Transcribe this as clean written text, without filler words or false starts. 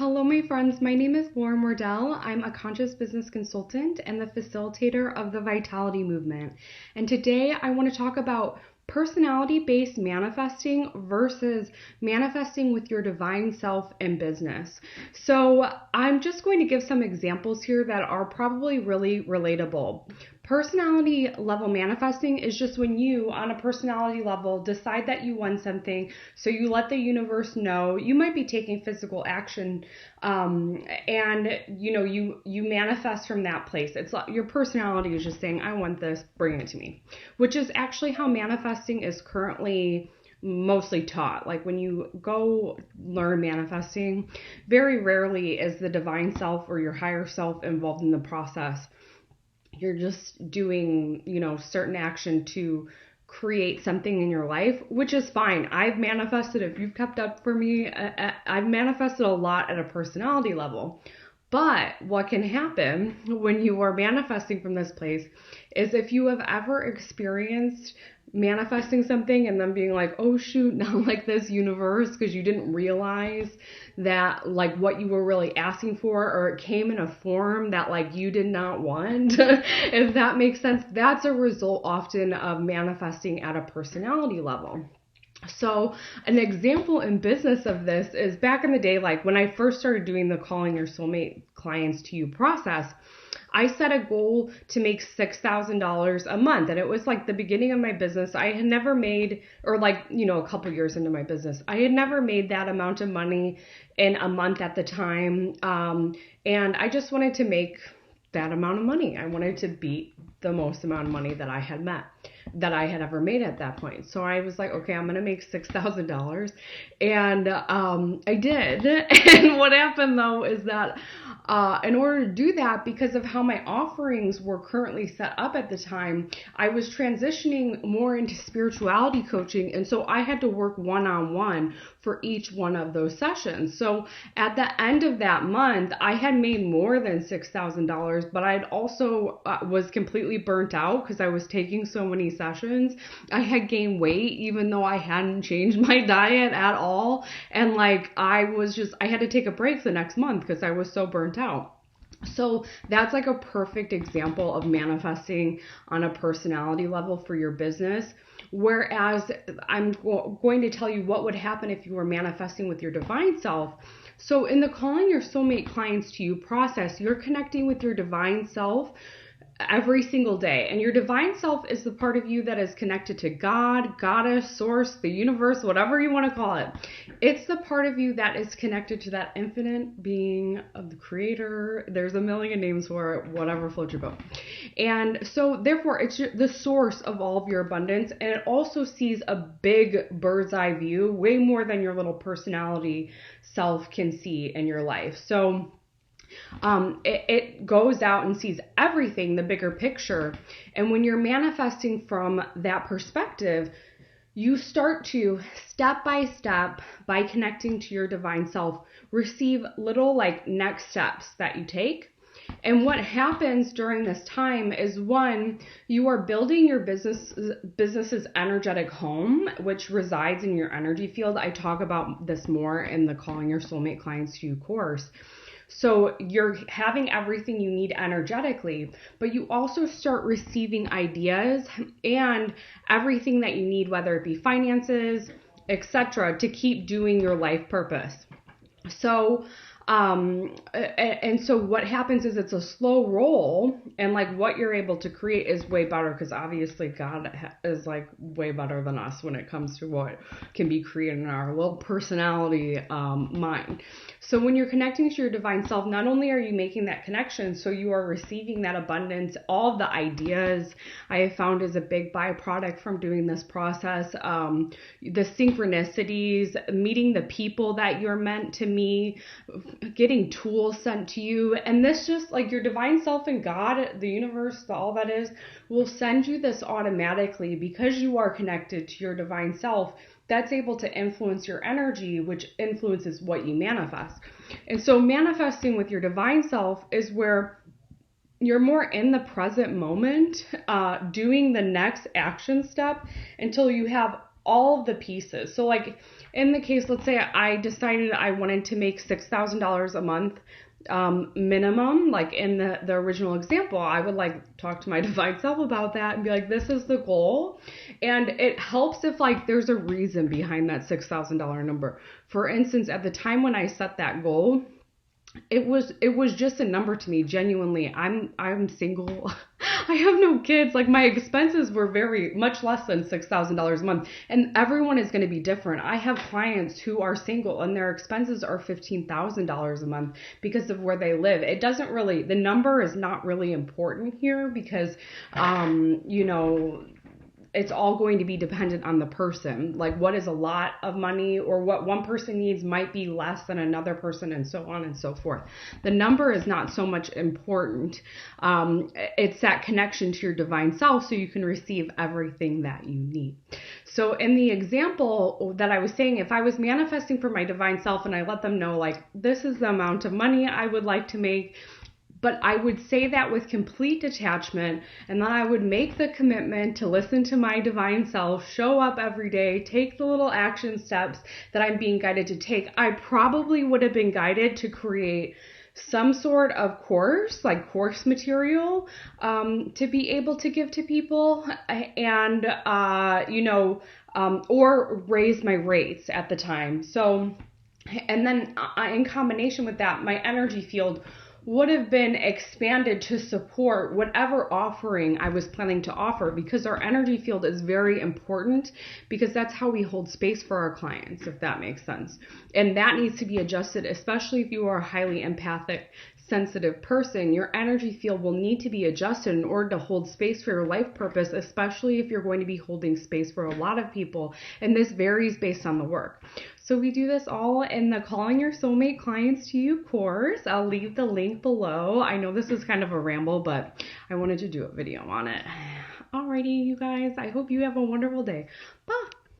Hello, my friends. My name is Laura Mordell. I'm a conscious business consultant and the facilitator of the Vitality Movement. And today I want to talk about personality-based manifesting versus manifesting with your divine self in business. So I'm just going to give some examples here that are probably really relatable. Personality level manifesting is just when you, on a personality level, decide that you want something. So you let the universe know. You might be taking physical action, and you manifest from that place. It's like your personality is just saying, "I want this. Bring it to me," which is actually how manifesting is currently mostly taught. Like when you go learn manifesting, very rarely is the divine self or your higher self involved in the process. You're just doing, certain action to create something in your life, which is fine. I've manifested, if you've kept up for me, I've manifested a lot at a personality level. But what can happen when you are manifesting from this place is if you have ever experienced manifesting something and then being like, oh shoot, not like this universe, because you didn't realize that like what you were really asking for, or it came in a form that like you did not want, if that makes sense, that's a result often of manifesting at a personality level. So an example in business of this is back in the day, like when I first started doing the Calling Your Soulmate Clients to You process, I set a goal to make $6,000 a month. And it was like the beginning of my business. I had never made, or like, a couple years into my business, I had never made that amount of money in a month at the time. And I just wanted to make that amount of money. I wanted to beat the most amount of money that I had ever made at that point. So I was like, okay, I'm going to make $6,000. And I did. And what happened though is that in order to do that, because of how my offerings were currently set up at the time, I was transitioning more into spirituality coaching. And so I had to work one-on-one for each one of those sessions. So at the end of that month, I had made more than $6,000, but I'd also was completely burnt out because I was taking so many sessions. I had gained weight even though I hadn't changed my diet at all. And like I had to take a break the next month because I was so burnt out. So that's like a perfect example of manifesting on a personality level for your business. Whereas I'm going to tell you what would happen if you were manifesting with your divine self. So in the Calling Your Soulmate Clients to You process, you're connecting with your divine self every single day. And your divine self is the part of you that is connected to God, Goddess, Source, the universe, whatever you want to call it. It's the part of you that is connected to that infinite being of the creator. There's a million names for it, whatever floats your boat. And so therefore it's the source of all of your abundance. And it also sees a big bird's eye view, way more than your little personality self can see in your life. So it goes out and sees everything, the bigger picture. And when you're manifesting from that perspective, you start to step by step, by connecting to your divine self, receive little like next steps that you take. And what happens during this time is, one, you are building your business's energetic home, which resides in your energy field. I talk about this more in the Calling Your Soulmate Clients to You course. So you're having everything you need energetically, but you also start receiving ideas and everything that you need, whether it be finances, etc., to keep doing your life purpose. So and so what happens is it's a slow roll, and like what you're able to create is way better, because obviously God is like way better than us when it comes to what can be created in our little personality mind. So when you're connecting to your divine self, not only are you making that connection, so you are receiving that abundance, all of the ideas I have found is a big byproduct from doing this process, the synchronicities, meeting the people that you're meant to meet, getting tools sent to you, and this just like your divine self and God, the universe, all that is, will send you this automatically because you are connected to your divine self. That's able to influence your energy, which influences what you manifest. And so manifesting with your divine self is where you're more in the present moment, doing the next action step until you have all of the pieces. So like in the case, let's say I decided I wanted to make $6,000 a month minimum, like in the original example, I would like talk to my divine self about that and be like, this is the goal. And it helps if like there's a reason behind that $6,000 number. For instance, at the time when I set that goal, it was just a number to me. Genuinely, I'm single. I have no kids. Like my expenses were very much less than $6,000 a month, and everyone is going to be different. I have clients who are single and their expenses are $15,000 a month because of where they live. It doesn't really, the number is not really important here because, you know, it's all going to be dependent on the person. Like what is a lot of money or what one person needs might be less than another person, and so on and so forth. The number is not so much important. It's that connection to your divine self so you can receive everything that you need. So in the example that I was saying, if I was manifesting for my divine self and I let them know like, this is the amount of money I would like to make, but I would say that with complete detachment, and then I would make the commitment to listen to my divine self, show up every day, take the little action steps that I'm being guided to take. I probably would have been guided to create some sort of course, like course material, to be able to give to people and, or raise my rates at the time. So, and then in combination with that, my energy field would have been expanded to support whatever offering I was planning to offer, because our energy field is very important, because that's how we hold space for our clients, if that makes sense. And that needs to be adjusted, especially if you are a highly empathic, sensitive person. Your energy field will need to be adjusted in order to hold space for your life purpose, especially if you're going to be holding space for a lot of people. And this varies based on the work. So we do this all in the Calling Your Soulmate Clients to You course. I'll leave the link below. I know this is kind of a ramble, but I wanted to do a video on it. Alrighty, you guys. I hope you have a wonderful day. Bye.